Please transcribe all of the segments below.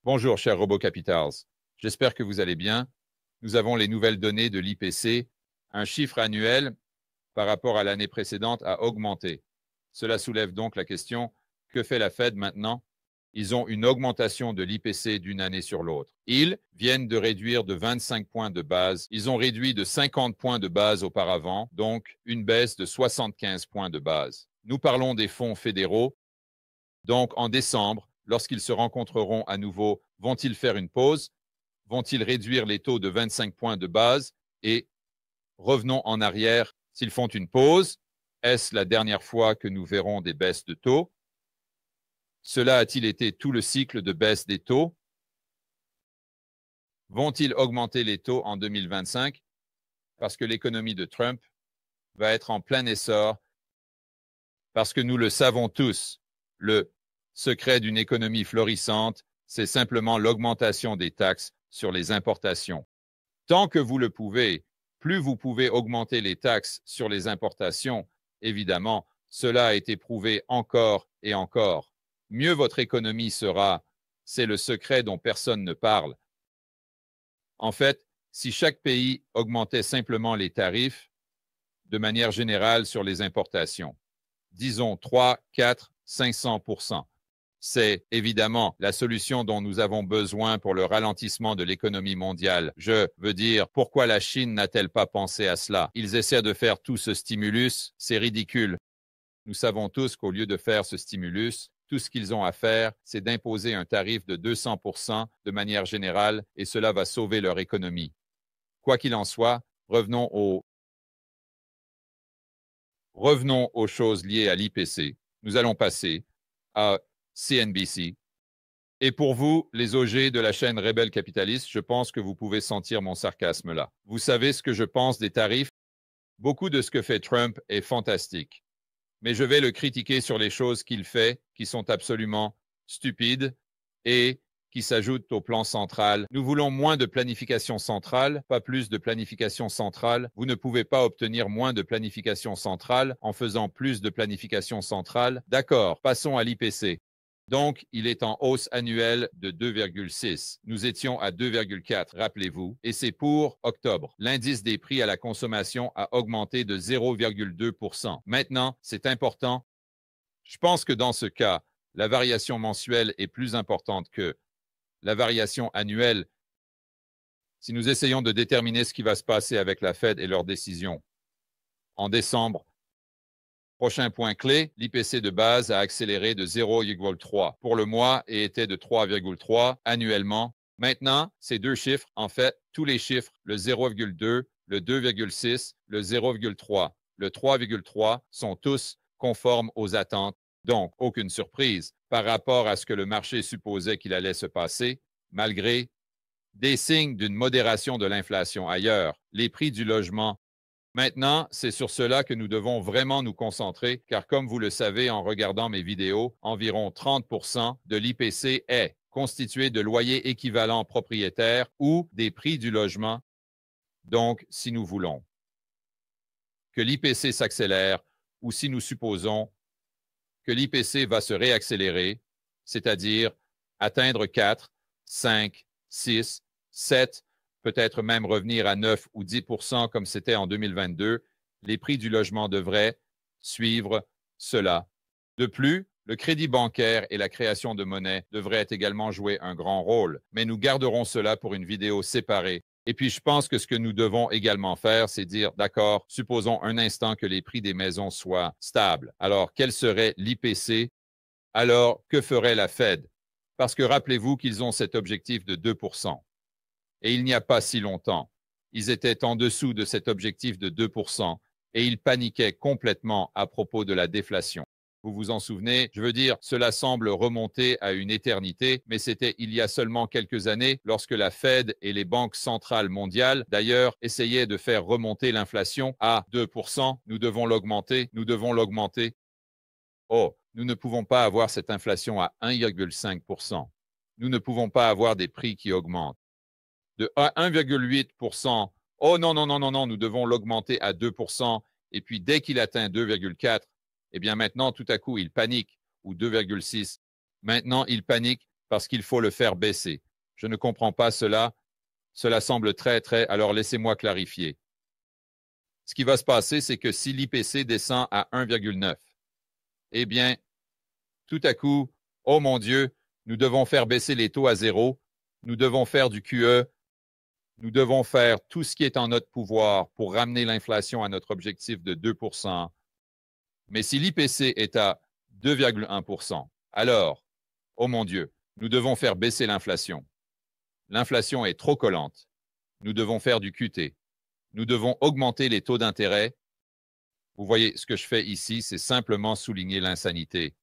Bonjour, chers RoboCapitals. J'espère que vous allez bien. Nous avons les nouvelles données de l'IPC. Un chiffre annuel par rapport à l'année précédente a augmenté. Cela soulève donc la question, que fait la Fed maintenant? Ils ont une augmentation de l'IPC d'une année sur l'autre. Ils viennent de réduire de 25 points de base. Ils ont réduit de 50 points de base auparavant, donc une baisse de 75 points de base. Nous parlons des fonds fédéraux. Donc, en décembre, lorsqu'ils se rencontreront à nouveau, vont-ils faire une pause? Vont-ils réduire les taux de 25 points de base? Et revenons en arrière, s'ils font une pause, est-ce la dernière fois que nous verrons des baisses de taux? Cela a-t-il été tout le cycle de baisse des taux? Vont-ils augmenter les taux en 2025? Parce que l'économie de Trump va être en plein essor, parce que nous le savons tous, le secret d'une économie florissante, c'est simplement l'augmentation des taxes sur les importations. Tant que vous le pouvez, plus vous pouvez augmenter les taxes sur les importations, évidemment, cela a été prouvé encore et encore. Mieux votre économie sera, c'est le secret dont personne ne parle. En fait, si chaque pays augmentait simplement les tarifs de manière générale sur les importations, disons 3, 4, 500%, c'est évidemment la solution dont nous avons besoin pour le ralentissement de l'économie mondiale. Je veux dire, pourquoi la Chine n'a-t-elle pas pensé à cela? Ils essaient de faire tout ce stimulus, c'est ridicule. Nous savons tous qu'au lieu de faire ce stimulus, tout ce qu'ils ont à faire, c'est d'imposer un tarif de 200% de manière générale et cela va sauver leur économie. Quoi qu'il en soit, revenons aux choses liées à l'IPC. Nous allons passer à CNBC. Et pour vous, les OG de la chaîne Rebelle Capitaliste, je pense que vous pouvez sentir mon sarcasme là. Vous savez ce que je pense des tarifs? Beaucoup de ce que fait Trump est fantastique. Mais je vais le critiquer sur les choses qu'il fait qui sont absolument stupides et qui s'ajoutent au plan central. Nous voulons moins de planification centrale, pas plus de planification centrale. Vous ne pouvez pas obtenir moins de planification centrale en faisant plus de planification centrale. D'accord, passons à l'IPC. Donc, il est en hausse annuelle de 2,6. Nous étions à 2,4, rappelez-vous, et c'est pour octobre. L'indice des prix à la consommation a augmenté de 0,2%. Maintenant, c'est important. Je pense que dans ce cas, la variation mensuelle est plus importante que la variation annuelle. Si nous essayons de déterminer ce qui va se passer avec la Fed et leurs décisions en décembre, prochain point clé, l'IPC de base a accéléré de 0,3 pour le mois et était de 3,3 annuellement. Maintenant, ces deux chiffres, en fait, tous les chiffres, le 0,2, le 2,6, le 0,3, le 3,3 sont tous conformes aux attentes. Donc, aucune surprise par rapport à ce que le marché supposait qu'il allait se passer, malgré des signes d'une modération de l'inflation ailleurs. Les prix du logement. Maintenant, c'est sur cela que nous devons vraiment nous concentrer, car comme vous le savez en regardant mes vidéos, environ 30% de l'IPC est constitué de loyers équivalents propriétaires ou des prix du logement. Donc, si nous voulons que l'IPC s'accélère ou si nous supposons que l'IPC va se réaccélérer, c'est-à-dire atteindre 4, 5, 6, 7, peut-être même revenir à 9 ou 10% comme c'était en 2022, les prix du logement devraient suivre cela. De plus, le crédit bancaire et la création de monnaie devraient également jouer un grand rôle, mais nous garderons cela pour une vidéo séparée. Et puis, je pense que ce que nous devons également faire, c'est dire, d'accord, supposons un instant que les prix des maisons soient stables. Alors, quel serait l'IPC? Alors, que ferait la Fed? Parce que rappelez-vous qu'ils ont cet objectif de 2%. Et il n'y a pas si longtemps, ils étaient en dessous de cet objectif de 2% et ils paniquaient complètement à propos de la déflation. Vous vous en souvenez? Je veux dire, cela semble remonter à une éternité, mais c'était il y a seulement quelques années lorsque la Fed et les banques centrales mondiales, d'ailleurs, essayaient de faire remonter l'inflation à 2%. Nous devons l'augmenter, nous devons l'augmenter. Oh, nous ne pouvons pas avoir cette inflation à 1,5%. Nous ne pouvons pas avoir des prix qui augmentent. De 1,8%, oh non, non, non, non, non, nous devons l'augmenter à 2%. Et puis, dès qu'il atteint 2,4, eh bien maintenant, tout à coup, il panique, ou 2,6. Maintenant, il panique parce qu'il faut le faire baisser. Je ne comprends pas cela. Cela semble très. Alors laissez-moi clarifier. Ce qui va se passer, c'est que si l'IPC descend à 1,9, eh bien, tout à coup, oh mon Dieu, nous devons faire baisser les taux à zéro, nous devons faire du QE, nous devons faire tout ce qui est en notre pouvoir pour ramener l'inflation à notre objectif de 2%. Mais si l'IPC est à 2,1%, alors, oh mon Dieu, nous devons faire baisser l'inflation. L'inflation est trop collante. Nous devons faire du QT. Nous devons augmenter les taux d'intérêt. Vous voyez, ce que je fais ici, c'est simplement souligner l'insanité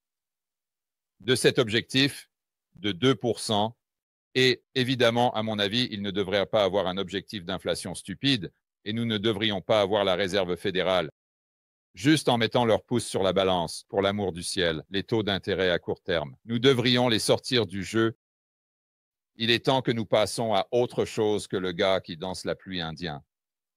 de cet objectif de 2%. Et évidemment, à mon avis, il ne devrait pas avoir un objectif d'inflation stupide et nous ne devrions pas avoir la Réserve fédérale juste en mettant leur pouce sur la balance, pour l'amour du ciel, les taux d'intérêt à court terme. Nous devrions les sortir du jeu. Il est temps que nous passions à autre chose que le gars qui danse la pluie indien.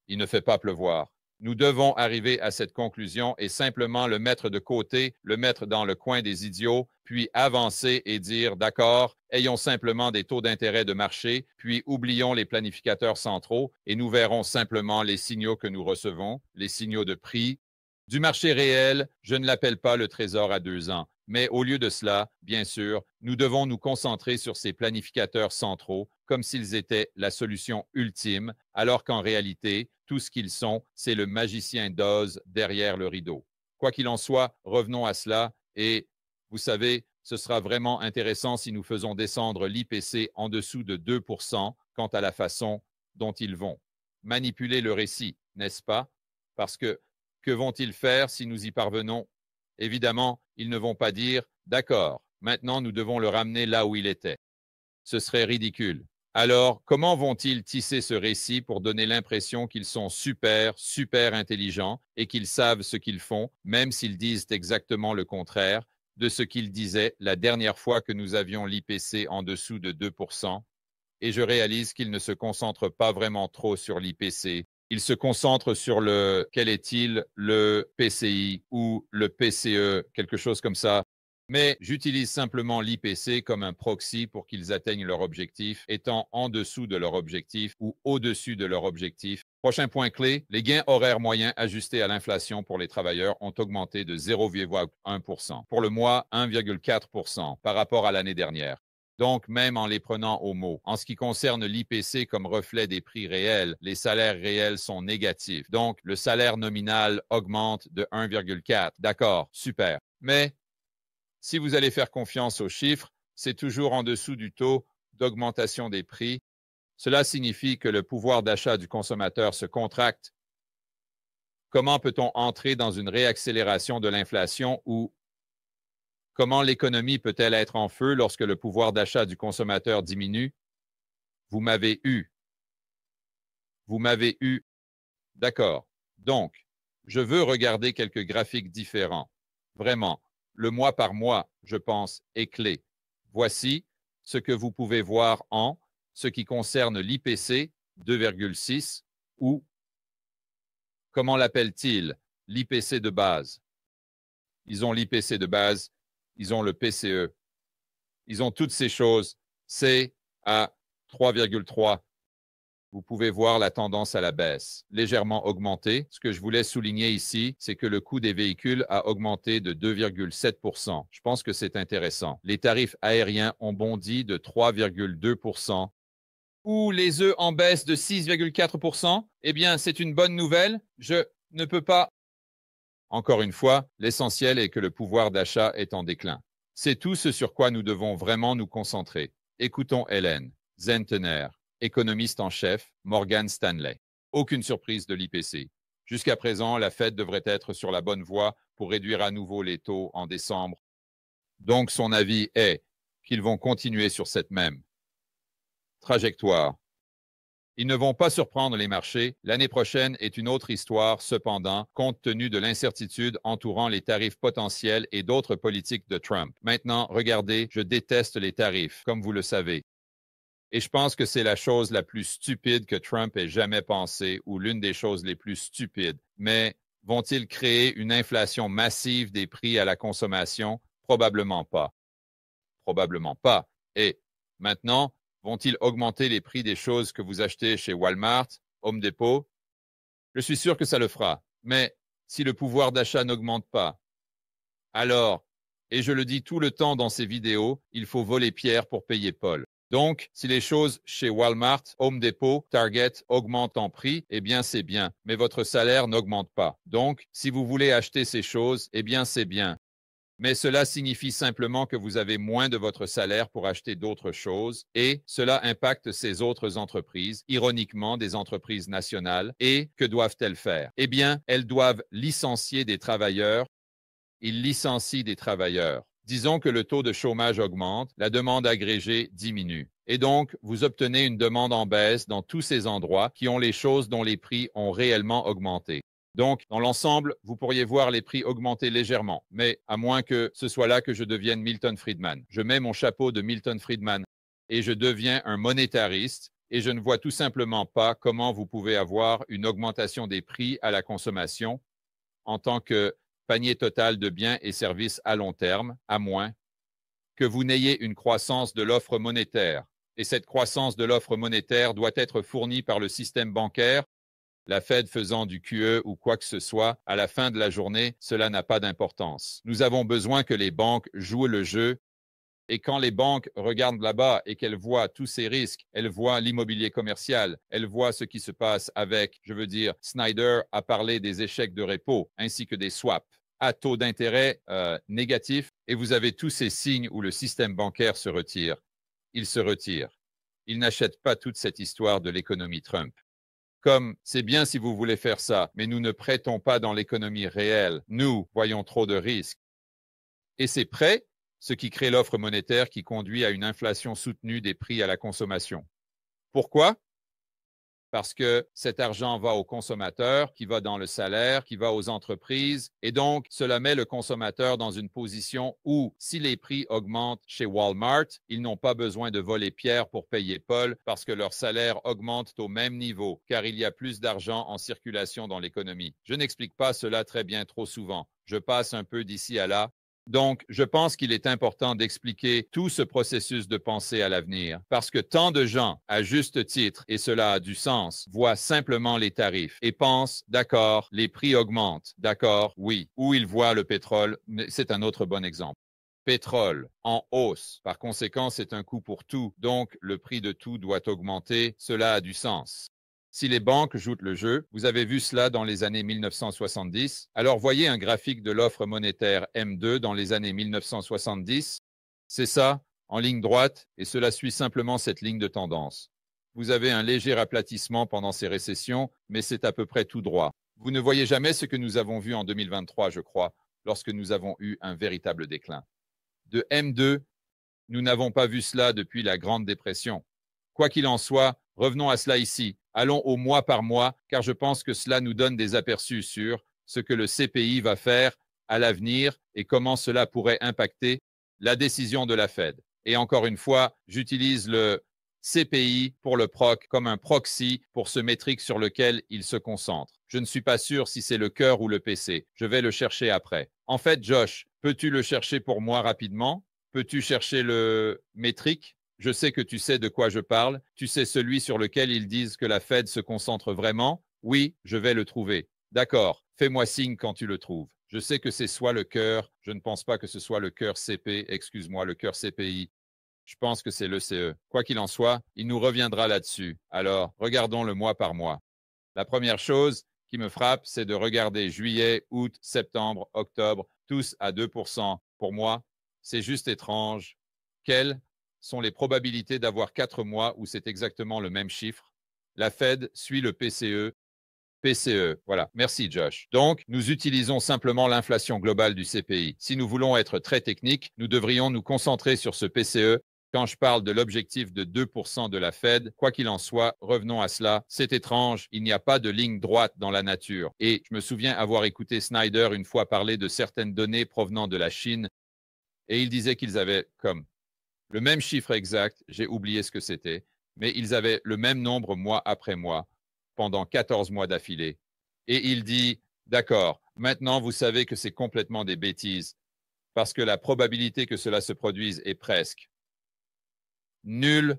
Il ne fait pas pleuvoir. Nous devons arriver à cette conclusion et simplement le mettre de côté, le mettre dans le coin des idiots, puis avancer et dire, d'accord, ayons simplement des taux d'intérêt de marché, puis oublions les planificateurs centraux et nous verrons simplement les signaux que nous recevons, les signaux de prix. Du marché réel, je ne l'appelle pas le trésor à 2 ans, mais au lieu de cela, bien sûr, nous devons nous concentrer sur ces planificateurs centraux comme s'ils étaient la solution ultime, alors qu'en réalité, tout ce qu'ils sont, c'est le magicien d'Oz derrière le rideau. Quoi qu'il en soit, revenons à cela et vous savez, ce sera vraiment intéressant si nous faisons descendre l'IPC en dessous de 2% quant à la façon dont ils vont manipuler le récit, n'est-ce pas? Parce que vont-ils faire si nous y parvenons? Évidemment, ils ne vont pas dire « D'accord, maintenant nous devons le ramener là où il était ». Ce serait ridicule. Alors, comment vont-ils tisser ce récit pour donner l'impression qu'ils sont super intelligents et qu'ils savent ce qu'ils font, même s'ils disent exactement le contraire de ce qu'ils disaient la dernière fois que nous avions l'IPC en dessous de 2%? Et je réalise qu'ils ne se concentrent pas vraiment trop sur l'IPC. Ils se concentrent sur quel est-il, le PCI ou le PCE, quelque chose comme ça. Mais j'utilise simplement l'IPC comme un proxy pour qu'ils atteignent leur objectif, étant en dessous de leur objectif ou au-dessus de leur objectif. Prochain point clé, les gains horaires moyens ajustés à l'inflation pour les travailleurs ont augmenté de 0,1%. Pour le mois, 1,4% par rapport à l'année dernière. Donc, même en les prenant au mot. En ce qui concerne l'IPC comme reflet des prix réels, les salaires réels sont négatifs. Donc, le salaire nominal augmente de 1,4. D'accord, super. Mais si vous allez faire confiance aux chiffres, c'est toujours en dessous du taux d'augmentation des prix. Cela signifie que le pouvoir d'achat du consommateur se contracte. Comment peut-on entrer dans une réaccélération de l'inflation ou comment l'économie peut-elle être en feu lorsque le pouvoir d'achat du consommateur diminue? Vous m'avez eu. Vous m'avez eu. D'accord. Donc, je veux regarder quelques graphiques différents. Vraiment, le mois par mois, je pense, est clé. Voici ce que vous pouvez voir en ce qui concerne l'IPC 2,6 ou, comment l'appellent-ils, l'IPC de base. Ils ont l'IPC de base, ils ont le PCE. Ils ont toutes ces choses. C'est à 3,3. Vous pouvez voir la tendance à la baisse, légèrement augmentée. Ce que je voulais souligner ici, c'est que le coût des véhicules a augmenté de 2,7%. Je pense que c'est intéressant. Les tarifs aériens ont bondi de 3,2%. Ou les œufs en baisse de 6,4%. Eh bien, c'est une bonne nouvelle. Je ne peux pas. Encore une fois, l'essentiel est que le pouvoir d'achat est en déclin. C'est tout ce sur quoi nous devons vraiment nous concentrer. Écoutons Hélène Zentener, économiste en chef, Morgan Stanley. Aucune surprise de l'IPC. Jusqu'à présent, la Fed devrait être sur la bonne voie pour réduire à nouveau les taux en décembre. Donc, son avis est qu'ils vont continuer sur cette même trajectoire. Ils ne vont pas surprendre les marchés. L'année prochaine est une autre histoire, cependant, compte tenu de l'incertitude entourant les tarifs potentiels et d'autres politiques de Trump. Maintenant, regardez, je déteste les tarifs, comme vous le savez. Et je pense que c'est la chose la plus stupide que Trump ait jamais pensée ou l'une des choses les plus stupides. Mais vont-ils créer une inflation massive des prix à la consommation? Probablement pas. Probablement pas. Et Maintenant, vont-ils augmenter les prix des choses que vous achetez chez Walmart, Home Depot? Je suis sûr que ça le fera. Mais si le pouvoir d'achat n'augmente pas, alors, et je le dis tout le temps dans ces vidéos, il faut voler Pierre pour payer Paul. Donc, si les choses chez Walmart, Home Depot, Target augmentent en prix, eh bien c'est bien, mais votre salaire n'augmente pas. Donc, si vous voulez acheter ces choses, eh bien c'est bien. Mais cela signifie simplement que vous avez moins de votre salaire pour acheter d'autres choses et cela impacte ces autres entreprises, ironiquement des entreprises nationales. Et que doivent-elles faire? Eh bien, elles doivent licencier des travailleurs. Ils licencient des travailleurs. Disons que le taux de chômage augmente, la demande agrégée diminue. Et donc, vous obtenez une demande en baisse dans tous ces endroits qui ont les choses dont les prix ont réellement augmenté. Donc, dans l'ensemble, vous pourriez voir les prix augmenter légèrement, mais à moins que ce soit là que je devienne Milton Friedman. Je mets mon chapeau de Milton Friedman et je deviens un monétariste et je ne vois tout simplement pas comment vous pouvez avoir une augmentation des prix à la consommation en tant que panier total de biens et services à long terme, à moins que vous n'ayez une croissance de l'offre monétaire. Et cette croissance de l'offre monétaire doit être fournie par le système bancaire. La Fed faisant du QE ou quoi que ce soit, à la fin de la journée, cela n'a pas d'importance. Nous avons besoin que les banques jouent le jeu. Et quand les banques regardent là-bas et qu'elles voient tous ces risques, elles voient l'immobilier commercial, elles voient ce qui se passe avec, je veux dire, Snyder a parlé des échecs de repo ainsi que des swaps à taux d'intérêt négatif. Et vous avez tous ces signes où le système bancaire se retire. Il se retire. Il n'achète pas toute cette histoire de l'économie Trump. Comme c'est bien si vous voulez faire ça, mais nous ne prêtons pas dans l'économie réelle. Nous voyons trop de risques. Et ces prêts, ce qui crée l'offre monétaire qui conduit à une inflation soutenue des prix à la consommation. Pourquoi? Parce que cet argent va aux consommateurs, qui va dans le salaire, qui va aux entreprises, et donc cela met le consommateur dans une position où, si les prix augmentent chez Walmart, ils n'ont pas besoin de voler Pierre pour payer Paul parce que leur salaire augmente au même niveau, car il y a plus d'argent en circulation dans l'économie. Je n'explique pas cela très bien trop souvent. Je passe un peu d'ici à là. Donc, je pense qu'il est important d'expliquer tout ce processus de pensée à l'avenir, parce que tant de gens, à juste titre, et cela a du sens, voient simplement les tarifs et pensent, d'accord, les prix augmentent, d'accord, oui, ou ils voient le pétrole, c'est un autre bon exemple. Pétrole en hausse, par conséquent, c'est un coût pour tout, donc le prix de tout doit augmenter, cela a du sens. Si les banques jouent le jeu, vous avez vu cela dans les années 1970, alors voyez un graphique de l'offre monétaire M2 dans les années 1970. C'est ça, en ligne droite, et cela suit simplement cette ligne de tendance. Vous avez un léger aplatissement pendant ces récessions, mais c'est à peu près tout droit. Vous ne voyez jamais ce que nous avons vu en 2023, je crois, lorsque nous avons eu un véritable déclin. De M2, nous n'avons pas vu cela depuis la Grande Dépression. Quoi qu'il en soit, revenons à cela ici. Allons au mois par mois, car je pense que cela nous donne des aperçus sur ce que le CPI va faire à l'avenir et comment cela pourrait impacter la décision de la Fed. Et encore une fois, j'utilise le CPI pour le PROC comme un proxy pour ce métrique sur lequel il se concentre. Je ne suis pas sûr si c'est le cœur ou le PC. Je vais le chercher après. En fait, Josh, peux-tu le chercher pour moi rapidement? Peux-tu chercher le métrique? Je sais que tu sais de quoi je parle. Tu sais celui sur lequel ils disent que la Fed se concentre vraiment? Oui, je vais le trouver. D'accord, fais-moi signe quand tu le trouves. Je sais que c'est soit le cœur, je ne pense pas que ce soit le cœur CP, excuse-moi, le cœur CPI. Je pense que c'est l'ECE. Quoi qu'il en soit, il nous reviendra là-dessus. Alors, regardons le mois par mois. La première chose qui me frappe, c'est de regarder juillet, août, septembre, octobre, tous à 2%. Pour moi, c'est juste étrange. Quelles sont les probabilités d'avoir 4 mois où c'est exactement le même chiffre? La Fed suit le PCE. PCE, voilà. Merci Josh. Donc, nous utilisons simplement l'inflation globale du CPI. Si nous voulons être très techniques, nous devrions nous concentrer sur ce PCE. Quand je parle de l'objectif de 2% de la Fed, quoi qu'il en soit, revenons à cela. C'est étrange, il n'y a pas de ligne droite dans la nature. Et je me souviens avoir écouté Snyder une fois parler de certaines données provenant de la Chine, et il disait qu'ils avaient comme le même chiffre exact, j'ai oublié ce que c'était, mais ils avaient le même nombre mois après mois, pendant 14 mois d'affilée. Et il dit, d'accord, maintenant vous savez que c'est complètement des bêtises, parce que la probabilité que cela se produise est presque nul.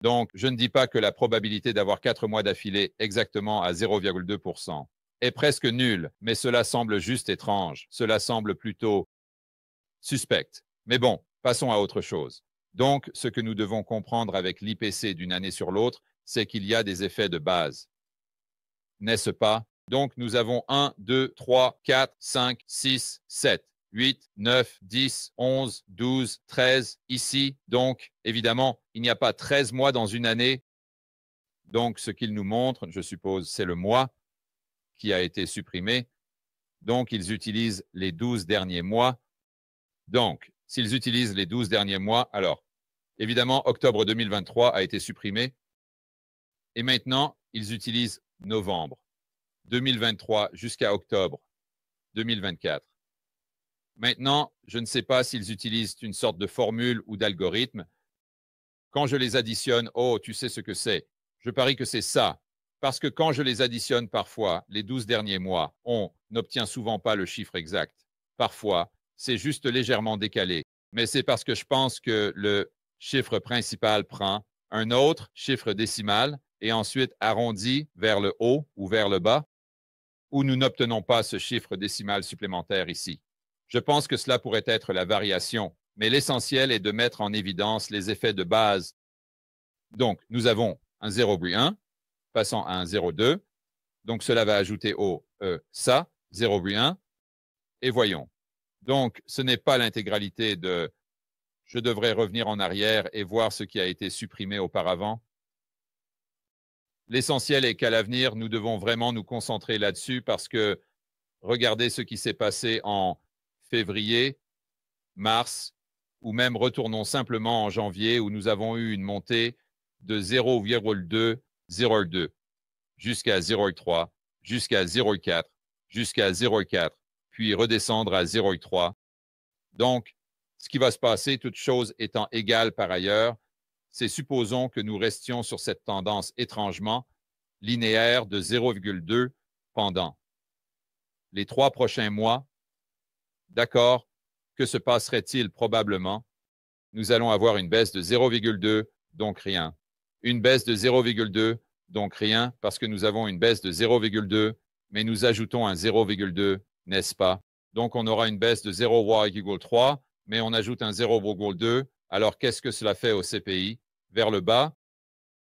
Donc, je ne dis pas que la probabilité d'avoir 4 mois d'affilée exactement à 0,2% est presque nulle, mais cela semble juste étrange. Cela semble plutôt suspect. Mais bon, passons à autre chose. Donc, ce que nous devons comprendre avec l'IPC d'une année sur l'autre, c'est qu'il y a des effets de base. N'est-ce pas? Donc, nous avons 1, 2, 3, 4, 5, 6, 7, 8, 9, 10, 11, 12, 13 ici. Donc, évidemment, il n'y a pas 13 mois dans une année. Donc, ce qu'il nous montre, je suppose, c'est le mois qui a été supprimé. Donc, ils utilisent les 12 derniers mois. Donc, s'ils utilisent les 12 derniers mois, alors, évidemment, octobre 2023 a été supprimé. Et maintenant, ils utilisent novembre 2023 jusqu'à octobre 2024. Maintenant, je ne sais pas s'ils utilisent une sorte de formule ou d'algorithme. Quand je les additionne, oh, tu sais ce que c'est. Je parie que c'est ça. Parce que quand je les additionne parfois, les 12 derniers mois, on n'obtient souvent pas le chiffre exact. Parfois, c'est juste légèrement décalé. Mais c'est parce que je pense que le chiffre principal prend un autre chiffre décimal et ensuite arrondi vers le haut ou vers le bas, où nous n'obtenons pas ce chiffre décimal supplémentaire ici. Je pense que cela pourrait être la variation, mais l'essentiel est de mettre en évidence les effets de base. Donc, nous avons un 0,1 passant à un 0,2. Donc, cela va ajouter au ça, 0,1. Et voyons. Donc, ce n'est pas l'intégralité de « je devrais revenir en arrière et voir ce qui a été supprimé auparavant ». L'essentiel est qu'à l'avenir, nous devons vraiment nous concentrer là-dessus parce que regardez ce qui s'est passé en février, mars, ou même retournons simplement en janvier où nous avons eu une montée de 0,202 jusqu'à 0,3, jusqu'à 0,4, jusqu'à 0,4, puis redescendre à 0,3. Donc, ce qui va se passer, toutes choses étant égales par ailleurs, c'est supposons que nous restions sur cette tendance étrangement linéaire de 0,2 pendant les 3 prochains mois. D'accord, que se passerait-il probablement? Nous allons avoir une baisse de 0,2, donc rien. Une baisse de 0,2, donc rien, parce que nous avons une baisse de 0,2, mais nous ajoutons un 0,2, n'est-ce pas? Donc, on aura une baisse de 0,3, mais on ajoute un 0,2. Alors, qu'est-ce que cela fait au CPI? Vers le bas.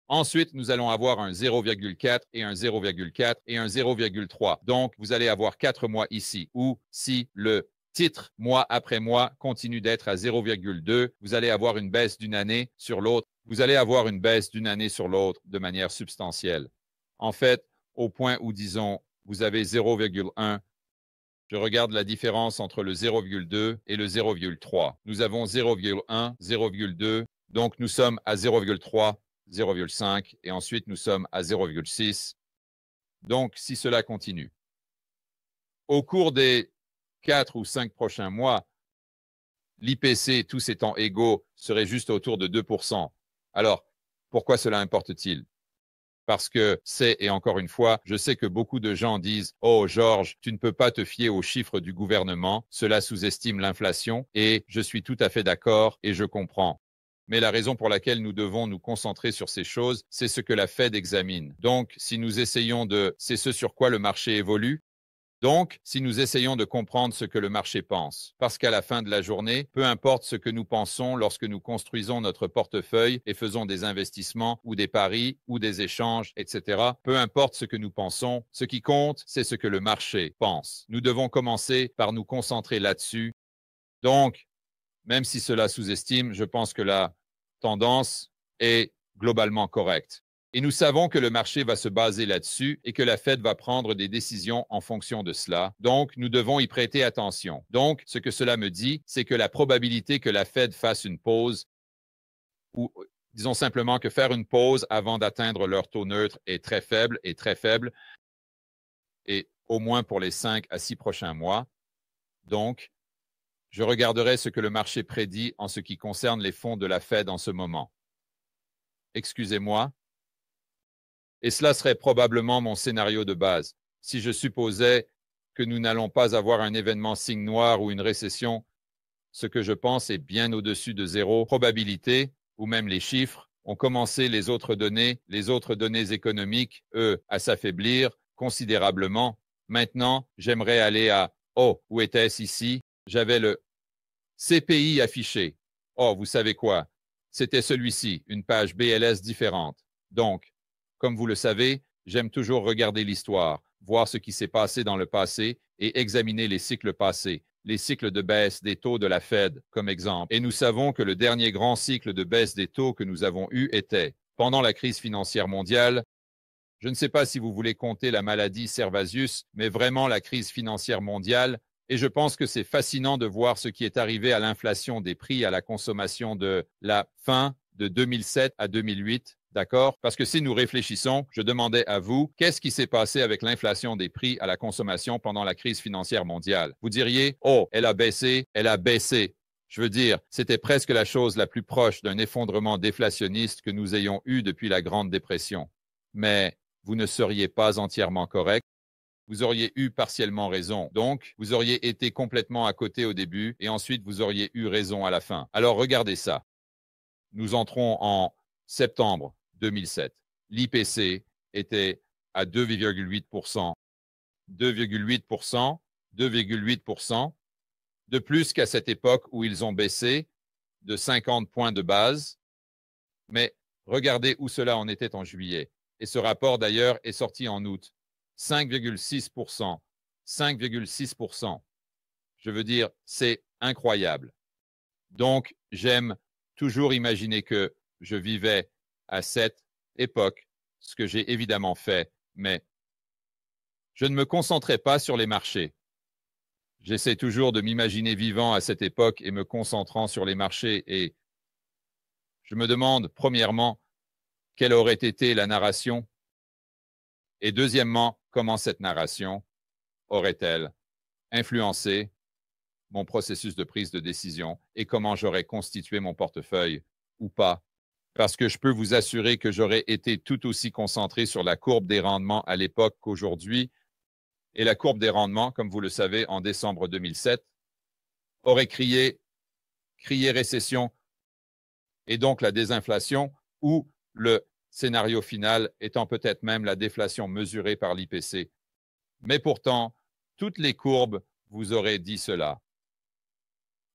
Ensuite, nous allons avoir un 0,4 et un 0,4 et un 0,3. Donc, vous allez avoir 4 mois ici, où si le titre, mois après mois, continue d'être à 0,2, vous allez avoir une baisse d'une année sur l'autre. Vous allez avoir une baisse d'une année sur l'autre de manière substantielle. En fait, au point où, disons, vous avez 0,1, je regarde la différence entre le 0,2 et le 0,3. Nous avons 0,1, 0,2, donc nous sommes à 0,3, 0,5 et ensuite nous sommes à 0,6. Donc, si cela continue, au cours des 4 ou 5 prochains mois, l'IPC, tous étant égaux, serait juste autour de 2%. Alors, pourquoi cela importe-t-il? Parce que c'est, et encore une fois, je sais que beaucoup de gens disent « Oh, Georges, tu ne peux pas te fier aux chiffres du gouvernement, cela sous-estime l'inflation » et je suis tout à fait d'accord et je comprends. Mais la raison pour laquelle nous devons nous concentrer sur ces choses, c'est ce que la Fed examine. Donc, si nous essayons de... C'est ce sur quoi le marché évolue. Donc, si nous essayons de comprendre ce que le marché pense, parce qu'à la fin de la journée, peu importe ce que nous pensons lorsque nous construisons notre portefeuille et faisons des investissements ou des paris ou des échanges, etc., peu importe ce que nous pensons, ce qui compte, c'est ce que le marché pense. Nous devons commencer par nous concentrer là-dessus. Donc, même si cela sous-estime, je pense que la tendance est globalement correcte. Et nous savons que le marché va se baser là-dessus et que la Fed va prendre des décisions en fonction de cela. Donc, nous devons y prêter attention. Donc, ce que cela me dit, c'est que la probabilité que la Fed fasse une pause, ou disons simplement que faire une pause avant d'atteindre leur taux neutre est très faible, et au moins pour les 5 à 6 prochains mois. Donc, je regarderai ce que le marché prédit en ce qui concerne les fonds de la Fed en ce moment. Excusez-moi. Et cela serait probablement mon scénario de base. Si je supposais que nous n'allons pas avoir un événement signe noir ou une récession, ce que je pense est bien au-dessus de 0 probabilité, ou même les chiffres, ont commencé les autres données économiques, eux, à s'affaiblir considérablement. Maintenant, j'aimerais aller à, oh, où était-ce ici? J'avais le CPI affiché. Oh, vous savez quoi? C'était celui-ci, une page BLS différente. Donc, comme vous le savez, j'aime toujours regarder l'histoire, voir ce qui s'est passé dans le passé et examiner les cycles passés, les cycles de baisse des taux de la Fed, comme exemple. Et nous savons que le dernier grand cycle de baisse des taux que nous avons eu était, pendant la crise financière mondiale, je ne sais pas si vous voulez compter la maladie Servasius, mais vraiment la crise financière mondiale. Et je pense que c'est fascinant de voir ce qui est arrivé à l'inflation des prix à la consommation de la fin de 2007 à 2008. D'accord? Parce que si nous réfléchissons, je demandais à vous, qu'est-ce qui s'est passé avec l'inflation des prix à la consommation pendant la crise financière mondiale? Vous diriez, oh, elle a baissé, elle a baissé. Je veux dire, c'était presque la chose la plus proche d'un effondrement déflationniste que nous ayons eu depuis la Grande Dépression. Mais vous ne seriez pas entièrement correct. Vous auriez eu partiellement raison. Donc, vous auriez été complètement à côté au début et ensuite vous auriez eu raison à la fin. Alors, regardez ça. Nous entrons en septembre 2007. L'IPC était à 2,8%. 2,8%, 2,8%, de plus qu'à cette époque où ils ont baissé de 50 points de base. Mais regardez où cela en était en juillet. Et ce rapport, d'ailleurs, est sorti en août. 5,6%. 5,6%. Je veux dire, c'est incroyable. Donc, j'aime toujours imaginer que je vivais à cette époque, ce que j'ai évidemment fait, mais je ne me concentrais pas sur les marchés. J'essaie toujours de m'imaginer vivant à cette époque et me concentrant sur les marchés et je me demande, premièrement, quelle aurait été la narration et deuxièmement, comment cette narration aurait-elle influencé mon processus de prise de décision et comment j'aurais constitué mon portefeuille ou pas. Parce que je peux vous assurer que j'aurais été tout aussi concentré sur la courbe des rendements à l'époque qu'aujourd'hui. Et la courbe des rendements, comme vous le savez, en décembre 2007, aurait crié récession et donc la désinflation ou le scénario final étant peut-être même la déflation mesurée par l'IPC. Mais pourtant, toutes les courbes vous auraient dit cela.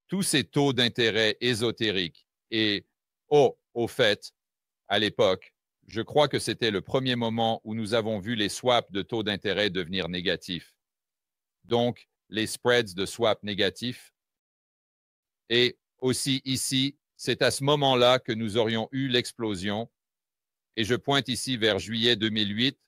Tous ces taux d'intérêt ésotériques et, oh, au fait, à l'époque, je crois que c'était le premier moment où nous avons vu les swaps de taux d'intérêt devenir négatifs. Donc, les spreads de swap négatifs. Et aussi ici, c'est à ce moment-là que nous aurions eu l'explosion. Et je pointe ici vers juillet 2008.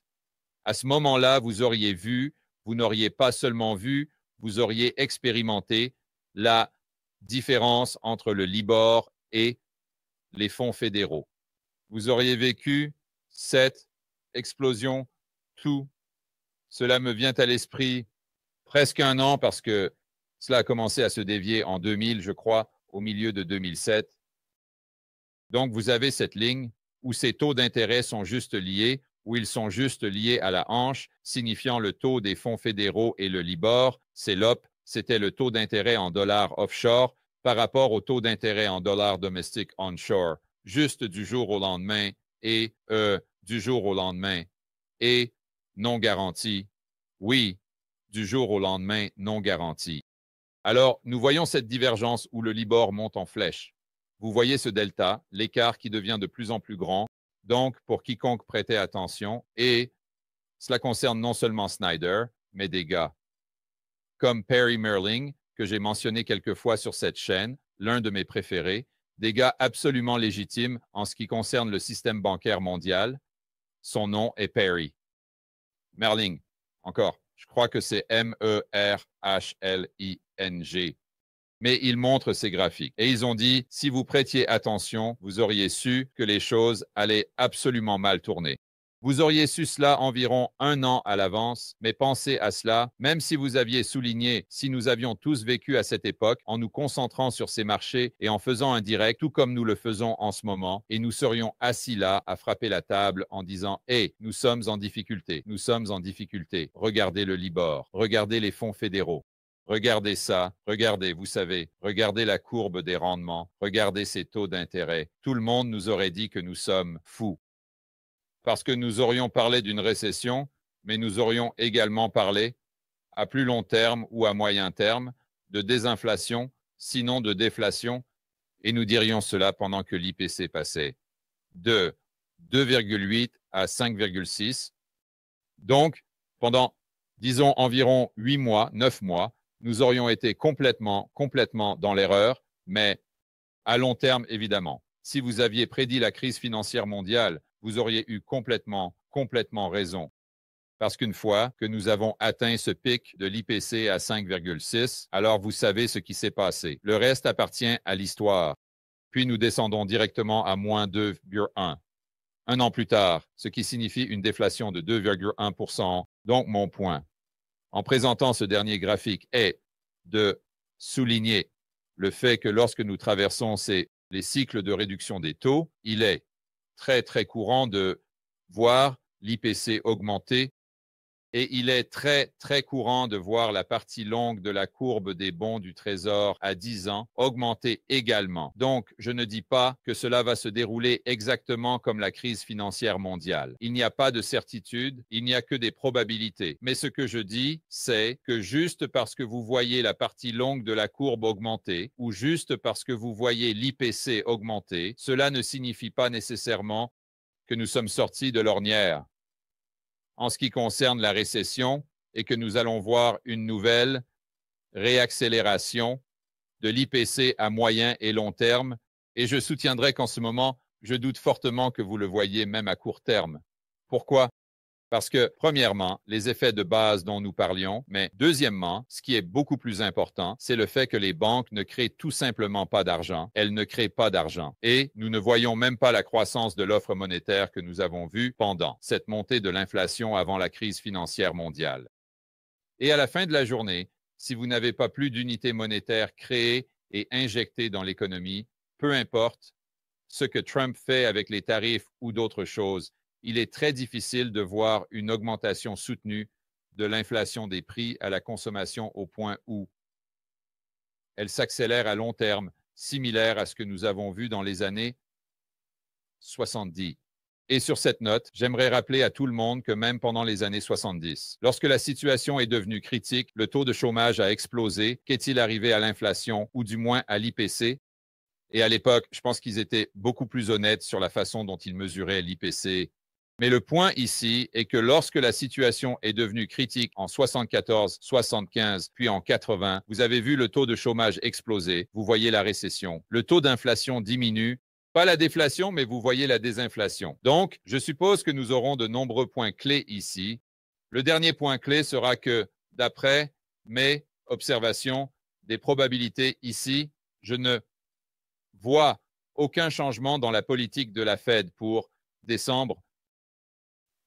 À ce moment-là, vous auriez vu, vous n'auriez pas seulement vu, vous auriez expérimenté la différence entre le Libor et les fonds fédéraux. Vous auriez vécu cette explosion, tout. Cela me vient à l'esprit presque un an parce que cela a commencé à se dévier en 2000, je crois, au milieu de 2007. Donc, vous avez cette ligne où ces taux d'intérêt sont juste liés, où ils sont juste liés à la hanche, signifiant le taux des fonds fédéraux et le Libor. C'est l'OP, c'était le taux d'intérêt en dollars offshore par rapport au taux d'intérêt en dollars domestiques onshore, juste du jour au lendemain et du jour au lendemain et non garanti. Oui, du jour au lendemain non garanti. Alors, nous voyons cette divergence où le Libor monte en flèche. Vous voyez ce delta, l'écart qui devient de plus en plus grand. Donc, pour quiconque prêtait attention, et cela concerne non seulement Snyder, mais des gars comme Perry Merling, que j'ai mentionné quelques fois sur cette chaîne, l'un de mes préférés, des gars absolument légitimes en ce qui concerne le système bancaire mondial. Son nom est Perry. Merling, encore, je crois que c'est M-E-R-H-L-I-N-G. Mais ils montrent ces graphiques. Et ils ont dit, si vous prêtiez attention, vous auriez su que les choses allaient absolument mal tourner. Vous auriez su cela environ un an à l'avance, mais pensez à cela, même si vous aviez souligné, si nous avions tous vécu à cette époque, en nous concentrant sur ces marchés et en faisant un direct, tout comme nous le faisons en ce moment, et nous serions assis là à frapper la table en disant, hey, nous sommes en difficulté, regardez le Libor, regardez les fonds fédéraux. Regardez ça, regardez, vous savez, regardez la courbe des rendements, regardez ces taux d'intérêt. Tout le monde nous aurait dit que nous sommes fous. Parce que nous aurions parlé d'une récession, mais nous aurions également parlé, à plus long terme ou à moyen terme, de désinflation, sinon de déflation, et nous dirions cela pendant que l'IPC passait de 2,8 à 5,6. Donc, pendant, disons, environ 8 mois, 9 mois, nous aurions été complètement dans l'erreur, mais à long terme, évidemment. Si vous aviez prédit la crise financière mondiale, vous auriez eu complètement raison. Parce qu'une fois que nous avons atteint ce pic de l'IPC à 5,6, alors vous savez ce qui s'est passé. Le reste appartient à l'histoire. Puis nous descendons directement à moins 2,1. Un an plus tard, ce qui signifie une déflation de 2,1%. Donc mon point, en présentant ce dernier graphique, est de souligner le fait que lorsque nous traversons les cycles de réduction des taux, il est très courant de voir l'IPC augmenter et il est très courant de voir la partie longue de la courbe des bons du Trésor à 10 ans augmenter également. Donc, je ne dis pas que cela va se dérouler exactement comme la crise financière mondiale. Il n'y a pas de certitude, il n'y a que des probabilités. Mais ce que je dis, c'est que juste parce que vous voyez la partie longue de la courbe augmenter ou juste parce que vous voyez l'IPC augmenter, cela ne signifie pas nécessairement que nous sommes sortis de l'ornière en ce qui concerne la récession et que nous allons voir une nouvelle réaccélération de l'IPC à moyen et long terme. Et je soutiendrai qu'en ce moment, je doute fortement que vous le voyez même à court terme. Pourquoi? Parce que, premièrement, les effets de base dont nous parlions, mais deuxièmement, ce qui est beaucoup plus important, c'est le fait que les banques ne créent tout simplement pas d'argent. Elles ne créent pas d'argent. Et nous ne voyons même pas la croissance de l'offre monétaire que nous avons vue pendant cette montée de l'inflation avant la crise financière mondiale. Et à la fin de la journée, si vous n'avez pas plus d'unités monétaires créées et injectées dans l'économie, peu importe ce que Trump fait avec les tarifs ou d'autres choses, il est très difficile de voir une augmentation soutenue de l'inflation des prix à la consommation au point où elle s'accélère à long terme, similaire à ce que nous avons vu dans les années 70. Et sur cette note, j'aimerais rappeler à tout le monde que même pendant les années 70, lorsque la situation est devenue critique, le taux de chômage a explosé, qu'est-il arrivé à l'inflation ou du moins à l'IPC? Et à l'époque, je pense qu'ils étaient beaucoup plus honnêtes sur la façon dont ils mesuraient l'IPC. Mais le point ici est que lorsque la situation est devenue critique en 74, 75, puis en 80, vous avez vu le taux de chômage exploser, vous voyez la récession. Le taux d'inflation diminue, pas la déflation, mais vous voyez la désinflation. Donc, je suppose que nous aurons de nombreux points clés ici. Le dernier point clé sera que, d'après mes observations des probabilités ici, je ne vois aucun changement dans la politique de la Fed pour décembre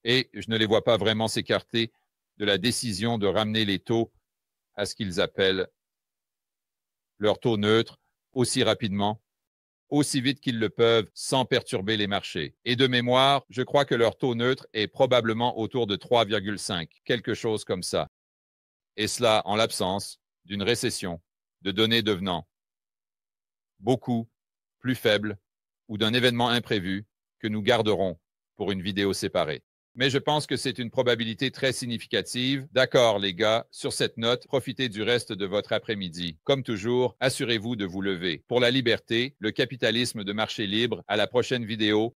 et je ne les vois pas vraiment s'écarter de la décision de ramener les taux à ce qu'ils appellent leur taux neutre aussi rapidement, aussi vite qu'ils le peuvent, sans perturber les marchés. Et de mémoire, je crois que leur taux neutre est probablement autour de 3,5, quelque chose comme ça. Et cela en l'absence d'une récession, de données devenant beaucoup plus faibles ou d'un événement imprévu que nous garderons pour une vidéo séparée. Mais je pense que c'est une probabilité très significative. D'accord, les gars, sur cette note, profitez du reste de votre après-midi. Comme toujours, assurez-vous de vous lever. Pour la liberté, le capitalisme de marché libre, à la prochaine vidéo.